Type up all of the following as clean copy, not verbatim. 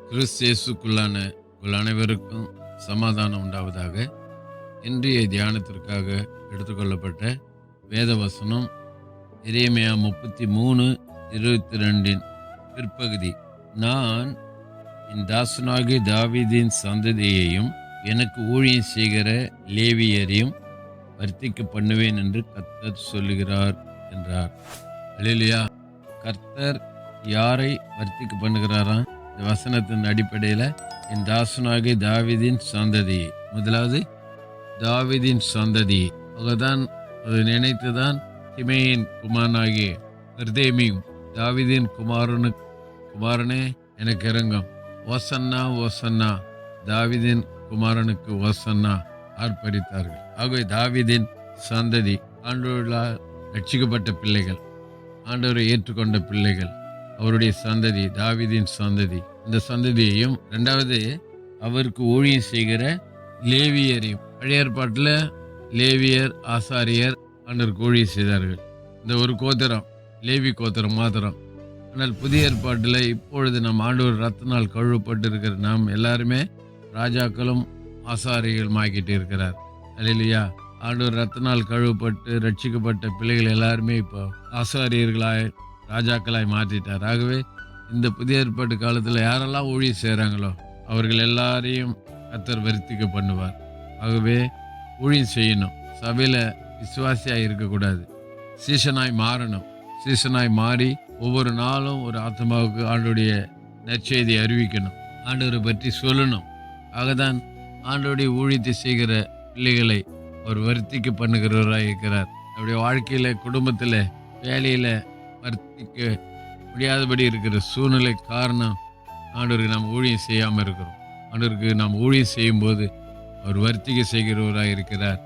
கிறிஸ்து இயேசுக்குள்ளான உங்கள் அனைவருக்கும் சமாதானம் உண்டாவதாக. இன்றைய தியானத்திற்காக எடுத்துக்கொள்ளப்பட்ட வேத வசனம் எரேமியா 33:22 பிற்பகுதி. நான் என் தாசனாகிய தாவீதின் சந்ததியையும் எனக்கு ஊழியம் செய்கிற லேவியரையும் வர்த்திக்க பண்ணுவேன் என்று கர்த்தர் சொல்லுகிறார் என்றார். அல்லேலூயா. கர்த்தர் யாரை வர்த்திக்க பண்ணுகிறாராம்? இந்த வசனத்தின் அடிப்படையில் என் தாசனாகிய தாவீதின் சந்ததி, முதலாவது தாவீதின் சந்ததி. அவதான் அதை நினைத்துதான் திமேயின் குமாரனாகிய கர்தேமியும் தாவீதின் குமாரனே எனக்கு இறங்கும், ஓசன்னா ஓசன்னா, தாவீதின் குமாரனுக்கு ஓசன்னா ஆர்ப்பரித்தார்கள். ஆகவே தாவீதின் சந்ததி, ஆண்டவரால் ரட்சிக்கப்பட்ட பிள்ளைகள், ஆண்டவரை ஏற்றுக்கொண்ட பிள்ளைகள், அவருடைய சந்ததி தாவீதின் சந்ததி. இந்த சந்ததியையும் இரண்டாவது அவருக்கு ஊழியம் செய்கிற லேவியரையும். பழைய ஏற்பாட்டில் லேவியர் ஆசாரியர் ஆண்டவருக்கு ஊழியம் செய்தார்கள். இந்த ஒரு கோத்திரம் லேவி கோத்திரம் மாத்திரம். ஆனால் புதிய ஏற்பாட்டில் இப்பொழுது நம் ஆண்டவர் ரத்தினால் கழுவப்பட்டு இருக்கிற நாம் எல்லாருமே ராஜாக்களும் ஆசாரிகளும் ஆக்கிட்டு இருக்கிறார். அல்லேலூயா. ஆண்டவர் ரத்தினால் கழுவப்பட்டு ரட்சிக்கப்பட்ட பிள்ளைகள் எல்லாருமே இப்போ ஆசாரியர்களாய் ராஜாக்களாய் மாற்றிட்டார். ஆகவே இந்த புதிய ஏற்பாட்டு காலத்தில் யாரெல்லாம் ஊழியம் செய்கிறாங்களோ அவர்கள் எல்லாரையும் கர்த்தர் வர்த்திக்க பண்ணுவார். ஆகவே ஊழியம் செய்யணும். சபையில் விசுவாசியாக இருக்கக்கூடாது, சீசனாய் மாறணும். சீசனாய் மாறி ஒவ்வொரு நாளும் ஒரு ஆத்மாவுக்கு ஆண்டோடைய நற்செய்தியை அறிவிக்கணும், ஆண்டவரை பற்றி சொல்லணும். ஆகதான் ஆண்டோடைய ஊழியத்தை செய்கிற பிள்ளைகளை அவர் வர்த்திக்க பண்ணுகிறவராக இருக்கிறார். அவருடைய வாழ்க்கையில், குடும்பத்தில், வேலையில் வர்த்திக்க முடியாதபடி இருக்கிற சூழ்நிலை காரணம் ஆண்டவருக்கு நாம் ஊழியம் செய்யாமல் இருக்கிறோம். ஆண்டவருக்கு நாம் ஊழியம் செய்யும்போது அவர் வர்த்திக்க செய்கிறவராக இருக்கிறார்.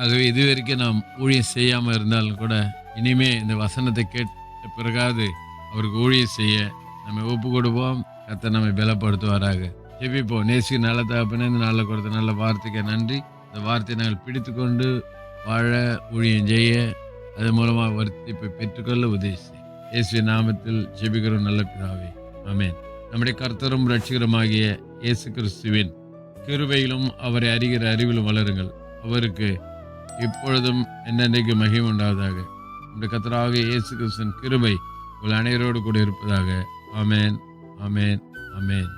ஆகவே இதுவரைக்கும் நாம் ஊழியம் செய்யாமல் இருந்தாலும் கூட இனிமே இந்த வசனத்தை கேட்ட பிறகாது அவருக்கு ஊழியம் செய்ய நம்ம ஒப்பு கொடுப்போம். கர்த்தர் நம்மை பலப்படுத்துவாராக. ஜெபிப்போம். நேசிக்க நல்ல தகப்பனே, இந்த நாளில் கொடுத்த நல்ல வார்த்தைக்கு நன்றி. இந்த வார்த்தையை நாங்கள் பிடித்து கொண்டு வாழ, ஊழியம் செய்ய, அது மூலமாக வர்த்திப்பை பெற்றுக்கொள்ள உதவி செய்யும். இயேசுவின் நாமத்தில் ஜெபிக்கிறோம் நல்ல பிதாவே, ஆமென். நம்முடைய கர்த்தரும் இரட்சகருமாகிய இயேசு கிறிஸ்துவின் கிருபையிலும் அவரை அறிகிற அறிவிலும் வளருங்கள். அவருக்கு இப்பொழுதும் என்னென்றைக்கு மகிமை உண்டாவதாக. நம்முடைய கர்த்தராகிய இயேசு கிறிஸ்துவின் கிருபை உங்கள் அனைவரோடு கூட இருப்பதாக. ஆமென், ஆமென், ஆமென்.